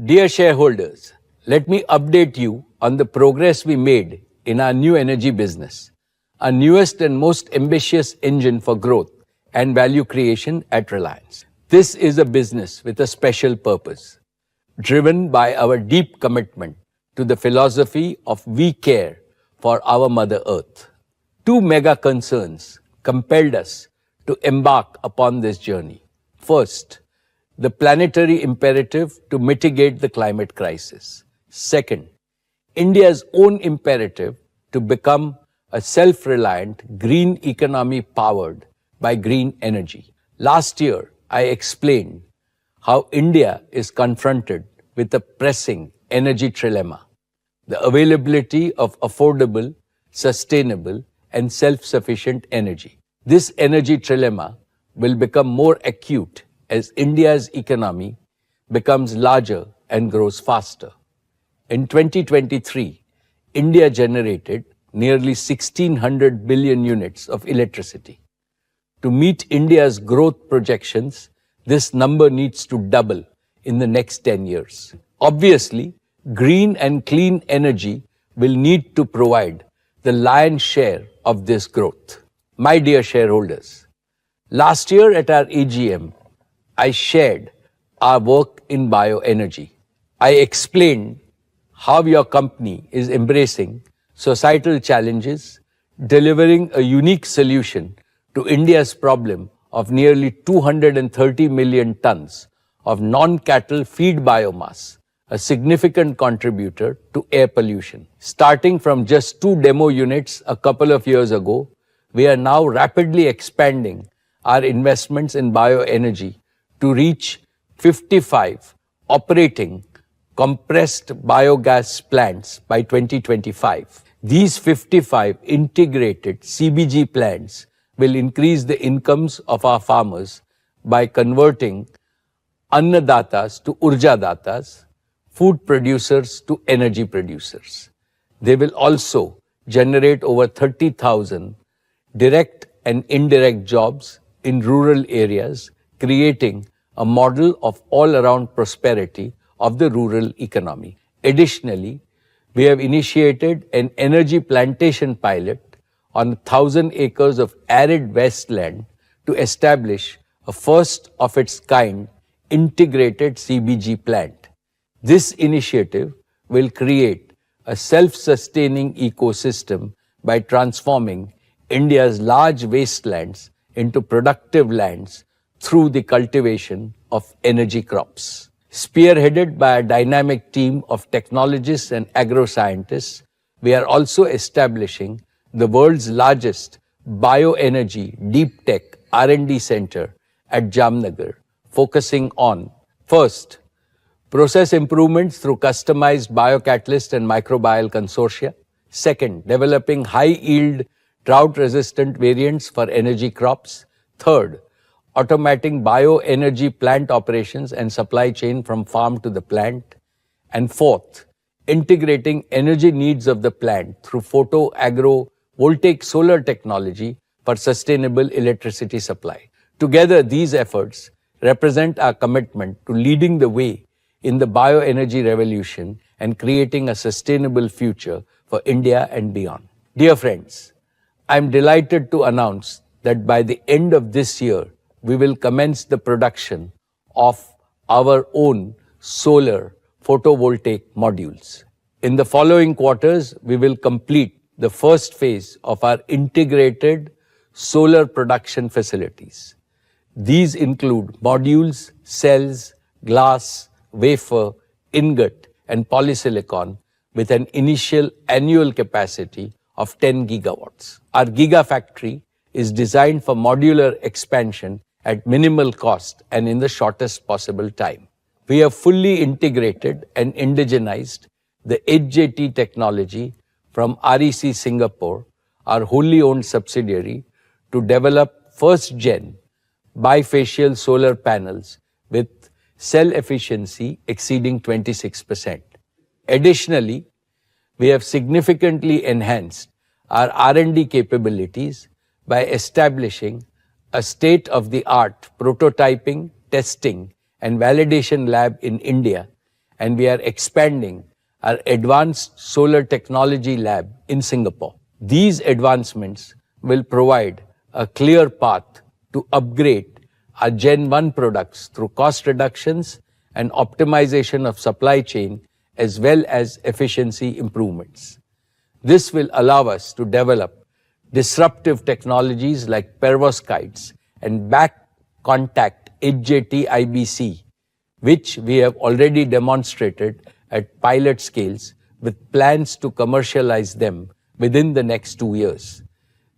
Dear shareholders, let me update you on the progress we made in our new energy business, our newest and most ambitious engine for growth and value creation at Reliance. This is a business with a special purpose, driven by our deep commitment to the philosophy of we care for our Mother Earth. Two mega concerns compelled us to embark upon this journey. First, the planetary imperative to mitigate the climate crisis. Second, India's own imperative to become a self-reliant green economy powered by green energy. Last year, I explained how India is confronted with a pressing energy trilemma: the availability of affordable, sustainable, and self-sufficient energy. This energy trilemma will become more acute as India's economy becomes larger and grows faster. In 2023, India generated nearly 1,600 billion units of electricity. To meet India's growth projections, this number needs to double in the next 10 years. Obviously, green and clean energy will need to provide the lion's share of this growth. My dear shareholders, last year at our AGM, I shared our work in bioenergy. I explained how your company is embracing societal challenges, delivering a unique solution to India's problem of nearly 230 million tons of non-cattle feed biomass, a significant contributor to air pollution. Starting from just 2 demo units a couple of years ago, we are now rapidly expanding our investments in bioenergy to reach 55 operating compressed biogas plants by 2025. These 55 integrated CBG plants will increase the incomes of our farmers by converting annadatas to urjadatas, food producers to energy producers. They will also generate over 30,000 direct and indirect jobs in rural areas, creating a model of all-around prosperity of the rural economy. Additionally, we have initiated an energy plantation pilot on 1,000 acres of arid wasteland to establish a first-of-its-kind integrated CBG plant. This initiative will create a self-sustaining ecosystem by transforming India's large wastelands into productive lands through the cultivation of energy crops. Spearheaded by a dynamic team of technologists and agro-scientists, we are also establishing the world's largest bioenergy deep tech R&D center at Jamnagar, focusing on, first, process improvements through customized biocatalyst and microbial consortia. Second, developing high-yield drought-resistant variants for energy crops. Third, automating bioenergy plant operations and supply chain from farm to the plant. And fourth, integrating energy needs of the plant through photo-voltaic solar technology for sustainable electricity supply. Together, these efforts represent our commitment to leading the way in the bioenergy revolution and creating a sustainable future for India and beyond. Dear friends, I am delighted to announce that by the end of this year, we will commence the production of our own solar photovoltaic modules. In the following quarters, we will complete the first phase of our integrated solar production facilities. These include modules, cells, glass, wafer, ingot, and polysilicon with an initial annual capacity of 10 gigawatts. Our gigafactory is designed for modular expansion at minimal cost and in the shortest possible time. We have fully integrated and indigenized the HJT technology from REC Singapore, our wholly owned subsidiary, to develop first-gen bifacial solar panels with cell efficiency exceeding 26%. Additionally, we have significantly enhanced our R&D capabilities by establishing a state-of-the-art prototyping, testing, and validation lab in India and we are expanding our advanced solar technology lab in Singapore. These advancements will provide a clear path to upgrade our Gen 1 products through cost reductions and optimization of supply chain as well as efficiency improvements. This will allow us to develop disruptive technologies like perovskites and back contact HJT IBC, which we have already demonstrated at pilot scales with plans to commercialize them within the next 2 years.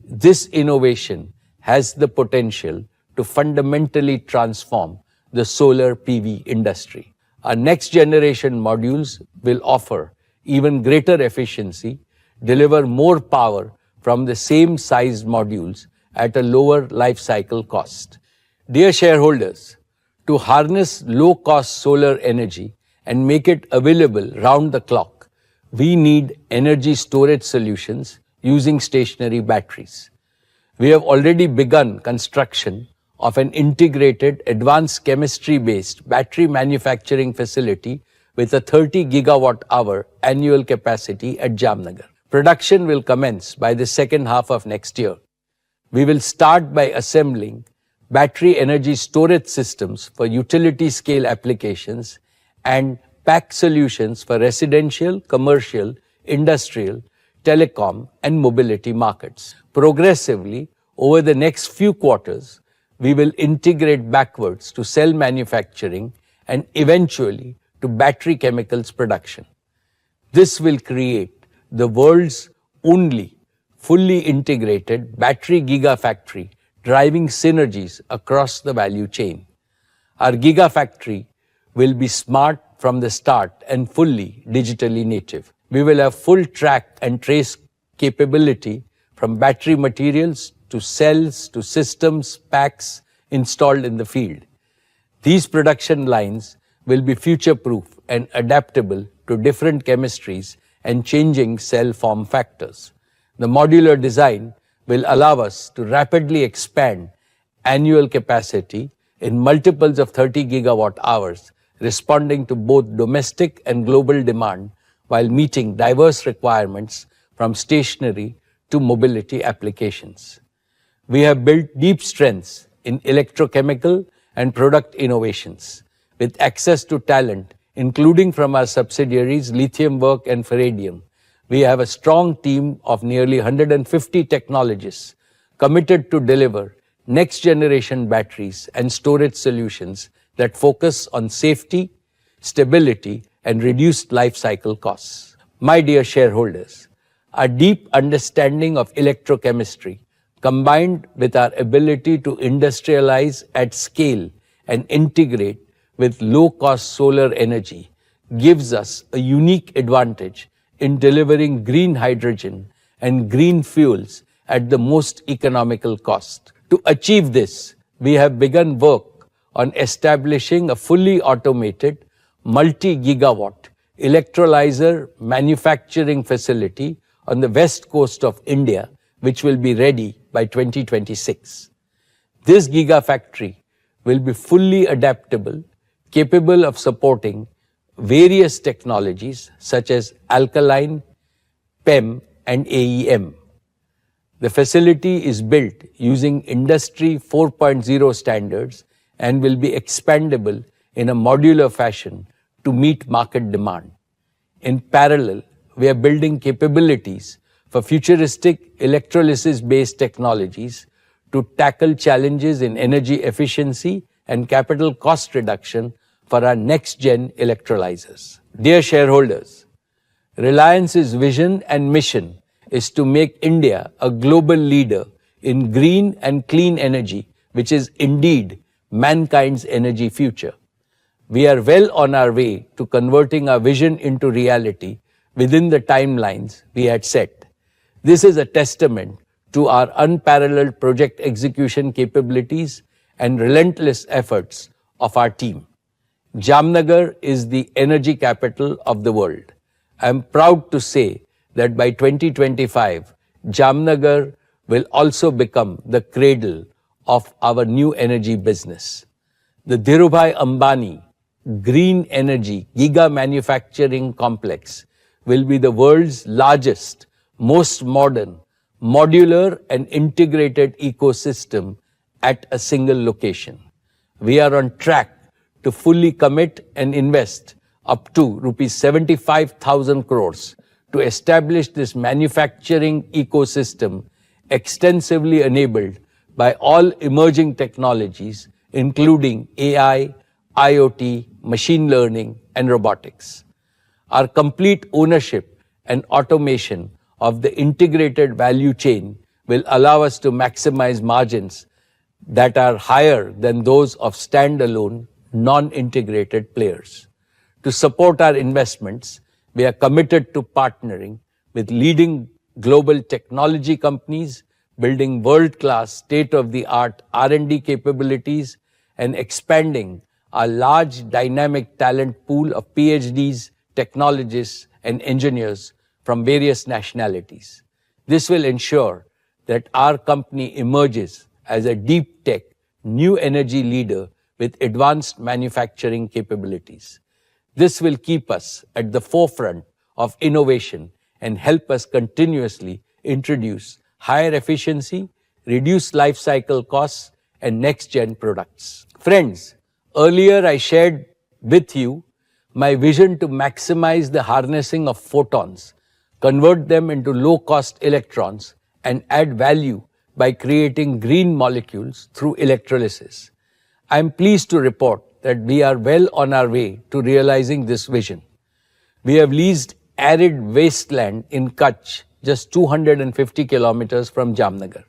This innovation has the potential to fundamentally transform the solar PV industry. Our next generation modules will offer even greater efficiency, deliver more power from the same sized modules at a lower life cycle cost. Dear shareholders, to harness low-cost solar energy and make it available round the clock, we need energy storage solutions using stationary batteries. We have already begun construction of an integrated advanced chemistry-based battery manufacturing facility with a 30 gigawatt-hour annual capacity at Jamnagar. Production will commence by the second half of next year. We will start by assembling battery energy storage systems for utility scale applications and pack solutions for residential, commercial, industrial, telecom, and mobility markets. Progressively, over the next few quarters, we will integrate backwards to cell manufacturing and eventually to battery chemicals production. This will create the world's only fully integrated battery gigafactory, driving synergies across the value chain. Our gigafactory will be smart from the start and fully digitally native. We will have full track and trace capability from battery materials to cells to systems, packs installed in the field. These production lines will be future-proof and adaptable to different chemistries and changing cell form factors. The modular design will allow us to rapidly expand annual capacity in multiples of 30 gigawatt hours, responding to both domestic and global demand while meeting diverse requirements from stationary to mobility applications. We have built deep strengths in electrochemical and product innovations, with access to talent, including from our subsidiaries Lithium Work and Ferradium. We have a strong team of nearly 150 technologists committed to deliver next-generation batteries and storage solutions that focus on safety, stability, and reduced life cycle costs. My dear shareholders, our deep understanding of electrochemistry, combined with our ability to industrialize at scale and integrate with low-cost solar energy, gives us a unique advantage in delivering green hydrogen and green fuels at the most economical cost. To achieve this, we have begun work on establishing a fully automated, multi-gigawatt electrolyzer manufacturing facility on the west coast of India, which will be ready by 2026. This gigafactory will be fully adaptable, capable of supporting various technologies such as alkaline, PEM, and AEM. The facility is built using Industry 4.0 standards and will be expandable in a modular fashion to meet market demand. In parallel, we are building capabilities for futuristic electrolysis-based technologies to tackle challenges in energy efficiency and capital cost reduction for our next-gen electrolyzers. Dear shareholders, Reliance's vision and mission is to make India a global leader in green and clean energy, which is indeed mankind's energy future. We are well on our way to converting our vision into reality within the timelines we had set. This is a testament to our unparalleled project execution capabilities and relentless efforts of our team. Jamnagar is the energy capital of the world. I am proud to say that by 2025, Jamnagar will also become the cradle of our new energy business. The Dhirubhai Ambani green energy giga manufacturing complex will be the world's largest, most modern, modular and integrated ecosystem at a single location. We are on track to fully commit and invest up to rupees 75,000 crores to establish this manufacturing ecosystem extensively enabled by all emerging technologies, including AI, IoT, machine learning, and robotics. Our complete ownership and automation of the integrated value chain will allow us to maximize margins that are higher than those of standalone, non-integrated players. To support our investments, we are committed to partnering with leading global technology companies, building world-class, state-of-the-art R&D capabilities, and expanding our large dynamic talent pool of PhDs, technologists, and engineers from various nationalities. This will ensure that our company emerges as a deep tech, new energy leader with advanced manufacturing capabilities. This will keep us at the forefront of innovation and help us continuously introduce higher efficiency, reduce life cycle costs, and next-gen products. Friends, earlier I shared with you my vision to maximize the harnessing of photons, convert them into low-cost electrons, and add value by creating green molecules through electrolysis. I am pleased to report that we are well on our way to realizing this vision. We have leased arid wasteland in Kutch, just 250 kilometers from Jamnagar.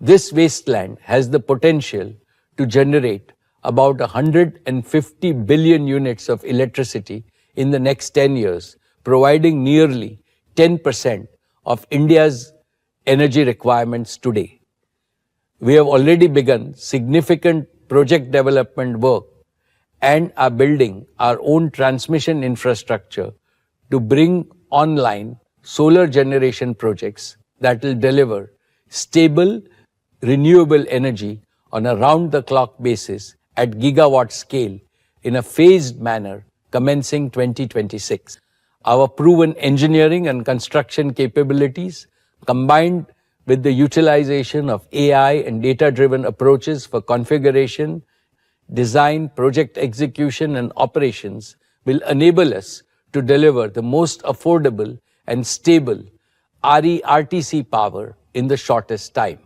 This wasteland has the potential to generate about 150 billion units of electricity in the next 10 years, providing nearly 10% of India's energy requirements today. We have already begun significant project development work and are building our own transmission infrastructure to bring online solar generation projects that will deliver stable, renewable energy on a round-the-clock basis at gigawatt scale in a phased manner commencing 2026. Our proven engineering and construction capabilities, combined with the utilization of AI and data-driven approaches for configuration, design, project execution, and operations, will enable us to deliver the most affordable and stable RE-RTC power in the shortest time.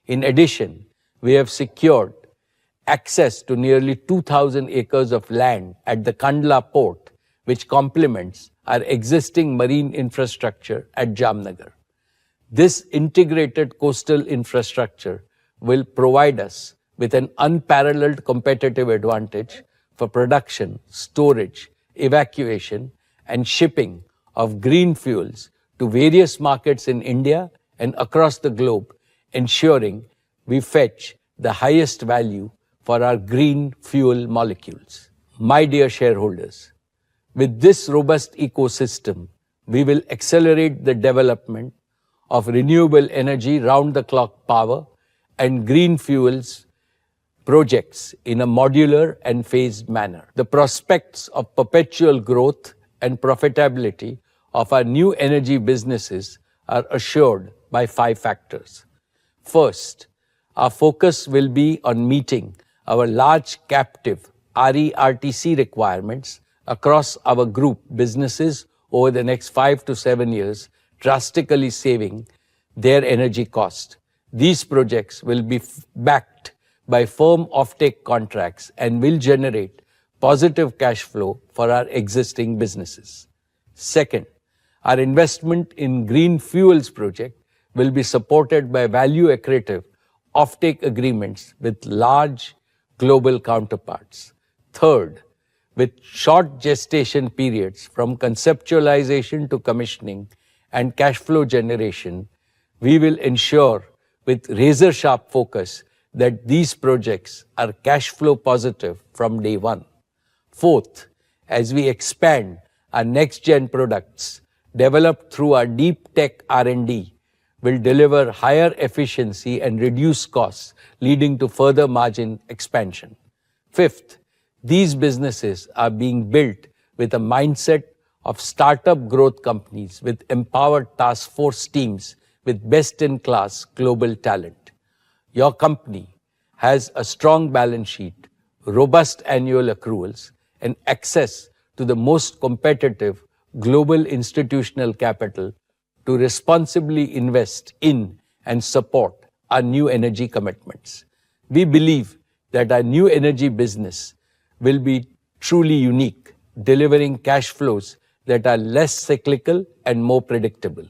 In addition, we have secured access to nearly 2,000 acres of land at the Kandla port, which complements our existing marine infrastructure at Jamnagar. This integrated coastal infrastructure will provide us with an unparalleled competitive advantage for production, storage, evacuation, and shipping of green fuels to various markets in India and across the globe, ensuring we fetch the highest value for our green fuel molecules. My dear shareholders, with this robust ecosystem, we will accelerate the development of renewable energy round-the-clock power and green fuels projects in a modular and phased manner. The prospects of perpetual growth and profitability of our new energy businesses are assured by 5 factors. First, our focus will be on meeting our large captive RE-RTC requirements across our group businesses over the next 5 to 7 years, drastically saving their energy cost. These projects will be backed by firm offtake contracts and will generate positive cash flow for our existing businesses. Second, our investment in green fuels project will be supported by value-accretive offtake agreements with large global counterparts. Third, with short gestation periods from conceptualization to commissioning and cash flow generation, we will ensure with razor-sharp focus that these projects are cash flow positive from day one. Fourth, as we expand our next-gen products developed through our deep tech R&D, will deliver higher efficiency and reduce costs, leading to further margin expansion. Fifth, These businesses are being built with a mindset of startup growth companies with empowered task force teams with best-in-class global talent. Your company has a strong balance sheet, robust annual accruals, and access to the most competitive global institutional capital to responsibly invest in and support our new energy commitments. We believe that our new energy business will be truly unique, delivering cash flows that are less cyclical and more predictable.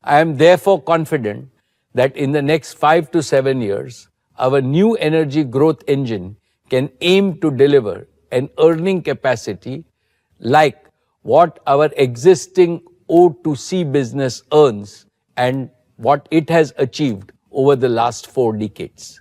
I am therefore confident that in the next 5 to 7 years, our new energy growth engine can aim to deliver an earning capacity like what our existing O2C business earns and what it has achieved over the last 4 decades.